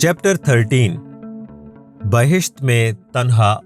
Chapter 13 بہشت میں تنہا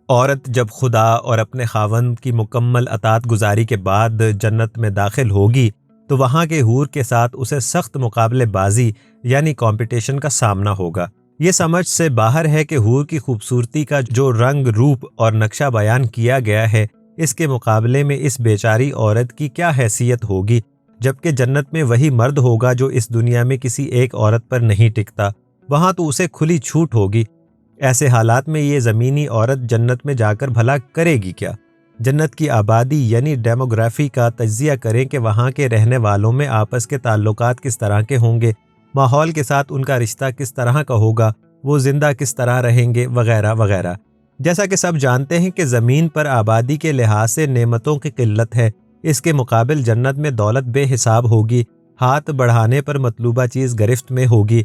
عورت جب خدا اور اپنے خاوند کی مکمل اطاعت گزاری کے بعد جنت میں داخل ہوگی تو وہاں کے حور کے ساتھ اسے سخت مقابلے بازی یعنی کمپٹیشن کا سامنا ہوگا۔ یہ سمجھ سے باہر ہے کہ حور کی خوبصورتی کا جو رنگ روپ اور نقشہ بیان کیا گیا ہے اس کے مقابلے میں اس بیچاری عورت کی کیا حیثیت ہوگی، جبکہ جنت میں وہی مرد ہوگا جو اس دنیا میں کسی ایک عورت پر نہیں ٹکتا، وہاں تو اسے کھلی چھوٹ ہوگی۔ ایسے حالات میں یہ زمینی عورت جنت میں جا کر بھلا کرے گی کیا؟ جنت کی آبادی یعنی ڈیموگرافی کا تجزیہ کریں کہ وہاں کے رہنے والوں میں آپس کے تعلقات کس طرح کے ہوں گے، ماحول کے ساتھ ان کا رشتہ کس طرح کا ہوگا، وہ زندہ کس طرح رہیں گے، وغیرہ وغیرہ۔ جیسا کہ سب جانتے ہیں کہ زمین پر آبادی کے لحاظ سے نعمتوں کی قلت ہے، اس کے مقابل جنت میں دولت بے حساب ہوگی، ہاتھ بڑھانے پر مطلوبہ چیز گرفت میں ہوگی۔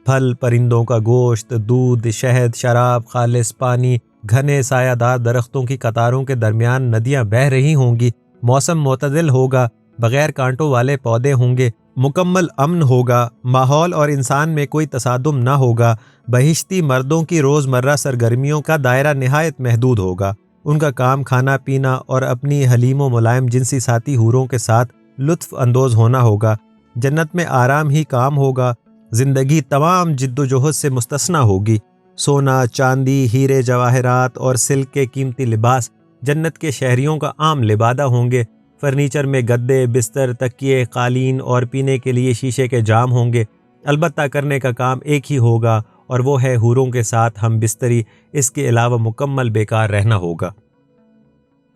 پھل، پرندوں کا گوشت، دودھ، شہد، شراب، خالص پانی، گھنے سایہ دار درختوں کی قطاروں کے درمیان ندیاں بہہ رہی ہوں گی، موسم معتدل ہوگا، بغیر کانٹوں والے پودے ہوں گے، مکمل امن ہوگا، ماحول اور انسان میں کوئی تصادم نہ ہوگا۔ بہشتی مردوں کی روزمرہ سرگرمیوں کا دائرہ نہایت محدود ہوگا، ان کا کام کھانا پینا اور اپنی حلیم و ملائم جنسی ساتھی حوروں کے ساتھ لطف اندوز ہونا ہوگا۔ جنت میں آرام ہی کام ہوگا، زندگی تمام جد و جہد سے مستثنی ہوگی۔ سونا، چاندی، ہیرے جواہرات اور سلک کے قیمتی لباس جنت کے شہریوں کا عام لبادہ ہوں گے۔ فرنیچر میں گدے، بستر، تکیے، قالین اور پینے کے لیے شیشے کے جام ہوں گے۔ البتہ کرنے کا کام ایک ہی ہوگا اور وہ ہے حوروں کے ساتھ ہم بستری، اس کے علاوہ مکمل بیکار رہنا ہوگا۔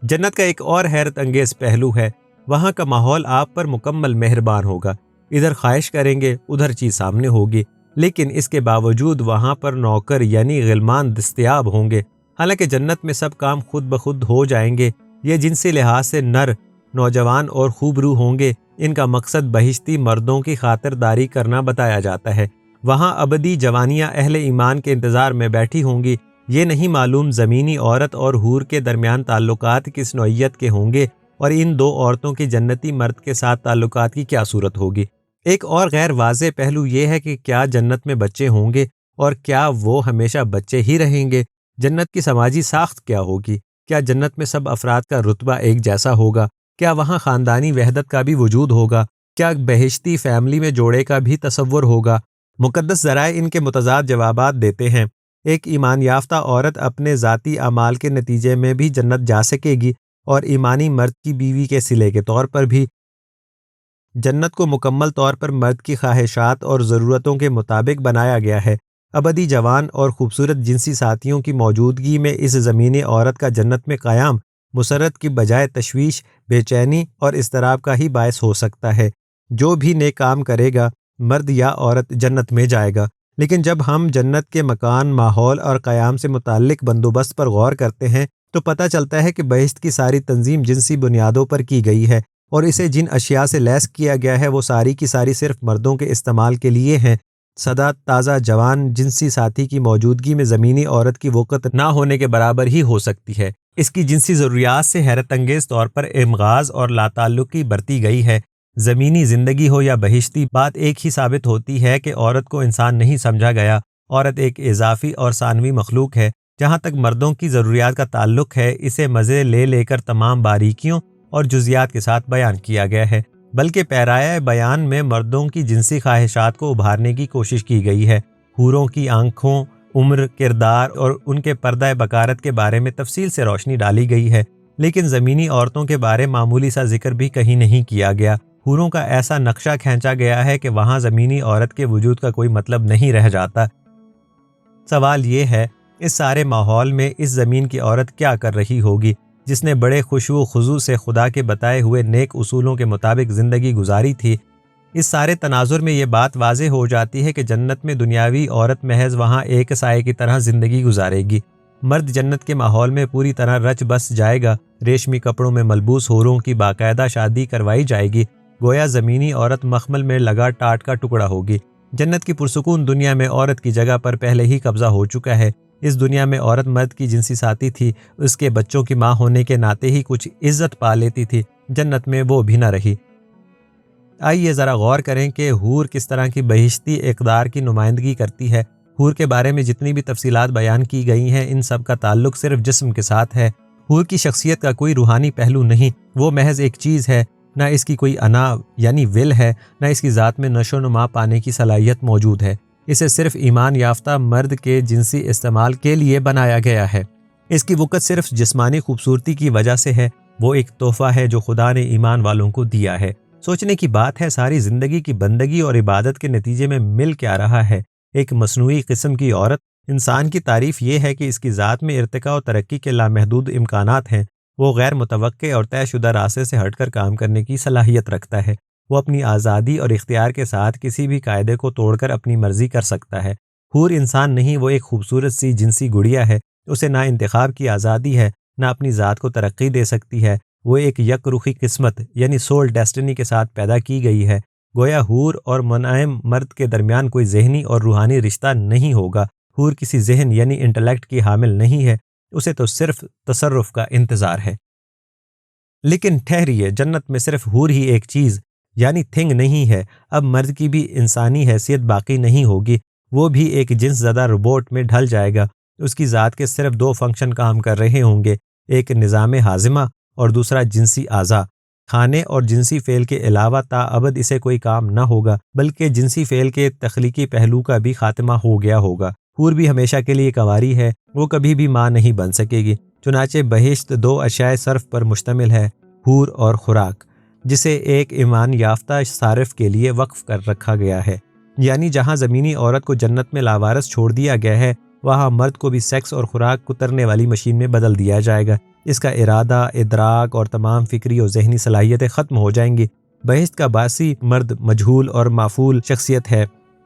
جنت کا ایک اور حیرت انگیز پہلو ہے، وہاں کا ماحول آپ پر مکمل مہربان ہوگا۔ ادھر خواہش کریں گے ادھر چیز سامنے ہوگی، لیکن اس کے باوجود وہاں پر نوکر یعنی غلمان دستیاب ہوں گے۔ حالانکہ جنت میں سب کام خود بخود ہو جائیں گے۔ یہ جنسی لحاظ سے نر، نوجوان اور خوبرو ہوں گے۔ ان کا مقصد بہشتی مردوں کی خاطرداری کرنا بتایا جاتا ہے۔ وہاں ابدی جوانیاں اہل ایمان کے انتظار میں بیٹھی ہوں گی۔ یہ نہیں معلوم زمینی عورت اور حور کے درمیان تعلقات کس نوعیت کے ہوں گے اور ان دو عورتوں کی جنتی مرد کے ساتھ تعلقات کی کیا صورت ہوگی۔ ایک اور غیر واضح پہلو یہ ہے کہ کیا جنت میں بچے ہوں گے اور کیا وہ ہمیشہ بچے ہی رہیں گے؟ جنت کی سماجی ساخت کیا ہوگی؟ کیا جنت میں سب افراد کا رتبہ ایک جیسا ہوگا؟ کیا وہاں خاندانی وحدت کا بھی وجود ہوگا؟ کیا بہشتی فیملی میں جوڑے کا بھی تصور ہوگا؟ مقدس ذرائع ان کے متضاد جوابات دیتے ہیں۔ ایک ایمان یافتہ عورت اپنے ذاتی اعمال کے نتیجے میں بھی جنت جا سکے گی اور ایمانی مرد کی بیوی کے صلے کے طور پر بھی۔ جنت کو مکمل طور پر مرد کی خواہشات اور ضرورتوں کے مطابق بنایا گیا ہے۔ ابدی جوان اور خوبصورت جنسی ساتھیوں کی موجودگی میں اس زمینی عورت کا جنت میں قیام مسرت کی بجائے تشویش، بے چینی اور اضطراب کا ہی باعث ہو سکتا ہے۔ جو بھی نیک کام کرے گا، مرد یا عورت، جنت میں جائے گا۔ لیکن جب ہم جنت کے مکان، ماحول اور قیام سے متعلق بندوبست پر غور کرتے ہیں تو پتہ چلتا ہے کہ بہشت کی ساری تنظیم جنسی بنیادوں پر کی گئی ہے اور اسے جن اشیاء سے لیس کیا گیا ہے وہ ساری کی ساری صرف مردوں کے استعمال کے لیے ہیں۔ سدا تازہ جوان جنسی ساتھی کی موجودگی میں زمینی عورت کی وقت نہ ہونے کے برابر ہی ہو سکتی ہے۔ اس کی جنسی ضروریات سے حیرت انگیز طور پر امغاز اور لاتعلقی برتی گئی ہے۔ زمینی زندگی ہو یا بہشتی، بات ایک ہی ثابت ہوتی ہے کہ عورت کو انسان نہیں سمجھا گیا۔ عورت ایک اضافی اور ثانوی مخلوق ہے۔ جہاں تک مردوں کی ضروریات کا تعلق ہے، اسے مزے لے لے کر تمام باریکیوں اور جزیات کے ساتھ بیان کیا گیا ہے، بلکہ پیرایہ بیان میں مردوں کی جنسی خواہشات کو ابھارنے کی کوشش کی گئی ہے۔ حوروں کی آنکھوں، عمر، کردار اور ان کے پردہ بکارت کے بارے میں تفصیل سے روشنی ڈالی گئی ہے، لیکن زمینی عورتوں کے بارے معمولی سا ذکر بھی کہیں نہیں کیا گیا۔ حوروں کا ایسا نقشہ کھینچا گیا ہے کہ وہاں زمینی عورت کے وجود کا کوئی مطلب نہیں رہ جاتا۔ سوال یہ ہے، اس سارے ماحول میں اس زمین کی عورت کیا کر رہی ہوگی جس نے بڑے خشوع و خضوع سے خدا کے بتائے ہوئے نیک اصولوں کے مطابق زندگی گزاری تھی؟ اس سارے تناظر میں یہ بات واضح ہو جاتی ہے کہ جنت میں دنیاوی عورت محض وہاں ایک سائے کی طرح زندگی گزارے گی۔ مرد جنت کے ماحول میں پوری طرح رچ بس جائے گا۔ ریشمی کپڑوں میں ملبوس حوروں کی باقاعدہ شادی کروائی جائے گی، گویا زمینی عورت مخمل میں لگا ٹاٹ کا ٹکڑا ہوگی۔ جنت کی پرسکون دنیا میں عورت کی جگہ پر پہلے ہی قبضہ ہو چکا ہے۔ اس دنیا میں عورت مرد کی جنسی ساتھی تھی، اس کے بچوں کی ماں ہونے کے ناطے ہی کچھ عزت پا لیتی تھی، جنت میں وہ بھی نہ رہی۔ آئیے ذرا غور کریں کہ حور کس طرح کی بہشتی اقدار کی نمائندگی کرتی ہے۔ حور کے بارے میں جتنی بھی تفصیلات بیان کی گئی ہیں ان سب کا تعلق صرف جسم کے ساتھ ہے۔ حور کی شخصیت کا کوئی روحانی پہلو نہیں، وہ محض ایک چیز ہے، نہ اس کی کوئی انا یعنی ول ہے، نہ اس کی ذات میں نشو و نما پانے کی صلاحیت موجود ہے۔ اسے صرف ایمان یافتہ مرد کے جنسی استعمال کے لیے بنایا گیا ہے۔ اس کی وقت صرف جسمانی خوبصورتی کی وجہ سے ہے، وہ ایک تحفہ ہے جو خدا نے ایمان والوں کو دیا ہے۔ سوچنے کی بات ہے، ساری زندگی کی بندگی اور عبادت کے نتیجے میں مل کیا رہا ہے؟ ایک مصنوعی قسم کی عورت۔ انسان کی تعریف یہ ہے کہ اس کی ذات میں ارتقاء و ترقی کے لامحدود امکانات ہیں۔ وہ غیر متوقع اور طے شدہ راستے سے ہٹ کر کام کرنے کی صلاحیت رکھتا ہے۔ وہ اپنی آزادی اور اختیار کے ساتھ کسی بھی قاعدے کو توڑ کر اپنی مرضی کر سکتا ہے۔ حور انسان نہیں، وہ ایک خوبصورت سی جنسی گڑیا ہے۔ اسے نہ انتخاب کی آزادی ہے، نہ اپنی ذات کو ترقی دے سکتی ہے۔ وہ ایک یک رخی قسمت یعنی سول ڈیسٹنی کے ساتھ پیدا کی گئی ہے۔ گویا حور اور منعم مرد کے درمیان کوئی ذہنی اور روحانی رشتہ نہیں ہوگا۔ حور کسی ذہن یعنی انٹلیکٹ کی حامل نہیں ہے، اسے تو صرف تصرف کا انتظار ہے۔ لیکن ٹھہریے، جنت میں صرف حور ہی ایک چیز یعنی تھنگ نہیں ہے۔ اب مرد کی بھی انسانی حیثیت باقی نہیں ہوگی، وہ بھی ایک جنس زدہ روبوٹ میں ڈھل جائے گا۔ اس کی ذات کے صرف دو فنکشن کام کر رہے ہوں گے، ایک نظام ہاضمہ اور دوسرا جنسی اعضاء۔ کھانے اور جنسی فعل کے علاوہ تا ابد اسے کوئی کام نہ ہوگا، بلکہ جنسی فعل کے تخلیقی پہلو کا بھی خاتمہ ہو گیا ہوگا۔ حور بھی ہمیشہ کے لیے کنواری ہے، وہ کبھی بھی ماں نہیں بن سکے گی۔ چنانچہ بہشت دو اشیاء صرف پر مشتمل ہے، حور اور خوراک، جسے ایک ایمان یافتہ صارف کے لیے وقف کر رکھا گیا ہے۔ یعنی جہاں زمینی عورت کو جنت میں لاوارث چھوڑ دیا گیا ہے، وہاں مرد کو بھی سیکس اور خوراک کترنے والی مشین میں بدل دیا جائے گا۔ اس کا ارادہ، ادراک اور تمام فکری اور ذہنی صلاحیتیں ختم ہو جائیں گی۔ بہشت کا باسی مرد مجہول اور معفول شخصیت ہے،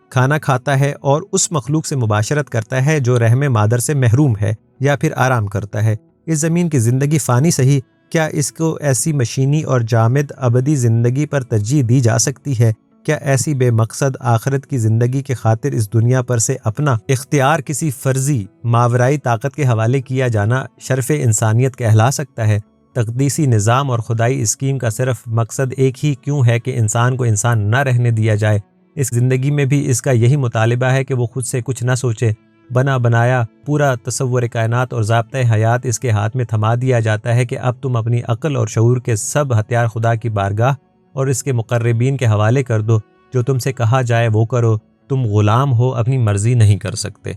کھانا کھاتا ہے اور اس مخلوق سے مباشرت کرتا ہے جو رحم مادر سے محروم ہے یا پھر آرام کرتا ہے۔ اس زمین کی زندگی فانی صحیح، کیا اس کو ایسی مشینی اور جامد ابدی زندگی پر ترجیح دی جا سکتی ہے؟ کیا ایسی بے مقصد آخرت کی زندگی کے خاطر اس دنیا پر سے اپنا اختیار کسی فرضی ماورائی طاقت کے حوالے کیا جانا شرف انسانیت کہلا سکتا ہے؟ تقدیسی نظام اور خدائی اسکیم کا صرف مقصد ایک ہی کیوں ہے کہ انسان کو انسان نہ رہنے دیا جائے؟ اس زندگی میں بھی اس کا یہی مطالبہ ہے کہ وہ خود سے کچھ نہ سوچے۔ بنا بنایا پورا تصور کائنات اور ضابطۂ حیات اس کے ہاتھ میں تھما دیا جاتا ہے کہ اب تم اپنی عقل اور شعور کے سب ہتھیار خدا کی بارگاہ اور اس کے مقربین کے حوالے کر دو، جو تم سے کہا جائے وہ کرو۔ تم غلام ہو، اپنی مرضی نہیں کر سکتے۔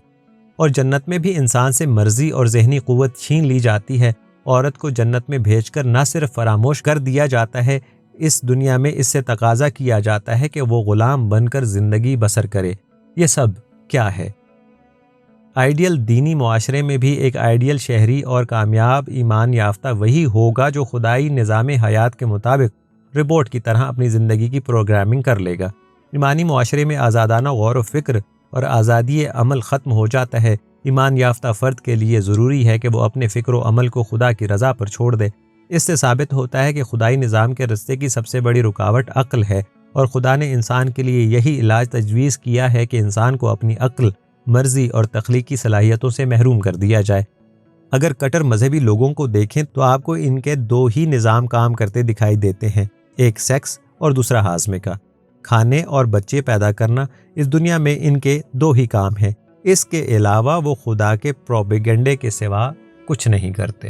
اور جنت میں بھی انسان سے مرضی اور ذہنی قوت چھین لی جاتی ہے۔ عورت کو جنت میں بھیج کر نہ صرف فراموش کر دیا جاتا ہے، اس دنیا میں اس سے تقاضا کیا جاتا ہے کہ وہ غلام بن کر زندگی بسر کرے۔ یہ سب کیا ہے؟ آئیڈیل دینی معاشرے میں بھی ایک آئیڈیل شہری اور کامیاب ایمان یافتہ وہی ہوگا جو خدائی نظام حیات کے مطابق ربوٹ کی طرح اپنی زندگی کی پروگرامنگ کر لے گا۔ ایمانی معاشرے میں آزادانہ غور و فکر اور آزادی عمل ختم ہو جاتا ہے۔ ایمان یافتہ فرد کے لیے ضروری ہے کہ وہ اپنے فکر و عمل کو خدا کی رضا پر چھوڑ دے۔ اس سے ثابت ہوتا ہے کہ خدائی نظام کے رستے کی سب سے بڑی رکاوٹ عقل ہے، اور خدا نے انسان کے لیے یہی علاج تجویز کیا ہے کہ انسان کو اپنی عقل، مرضی اور تخلیقی صلاحیتوں سے محروم کر دیا جائے۔ اگر کٹر مذہبی لوگوں کو دیکھیں تو آپ کو ان کے دو ہی نظام کام کرتے دکھائی دیتے ہیں، ایک سیکس اور دوسرا ہاضمے کا۔ کھانے اور بچے پیدا کرنا، اس دنیا میں ان کے دو ہی کام ہیں۔ اس کے علاوہ وہ خدا کے پروپیگنڈے کے سوا کچھ نہیں کرتے۔